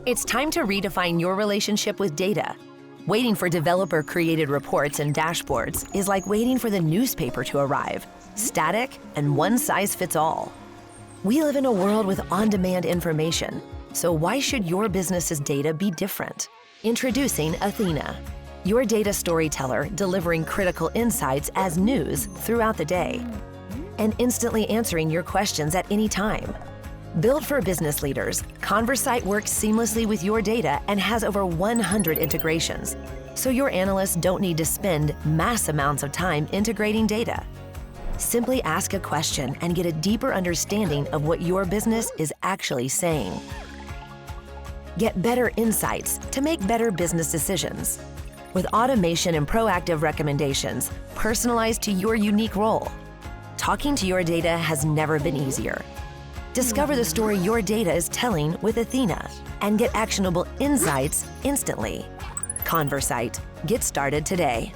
It's time to redefine your relationship with data. Waiting for developer-created reports and dashboards is like waiting for the newspaper to arrive, static and one size fits all. We live in a world with on-demand information, so why should your business's data be different? Introducing Athena, your data storyteller delivering critical insights as news throughout the day and instantly answering your questions at any time. Built for business leaders, Conversight works seamlessly with your data and has over 100 integrations, so your analysts don't need to spend mass amounts of time integrating data. Simply ask a question and get a deeper understanding of what your business is actually saying. Get better insights to make better business decisions. With automation and proactive recommendations personalized to your unique role. Talking to your data has never been easier. Discover the story your data is telling with Athena and get actionable insights instantly. Conversight. Get started today.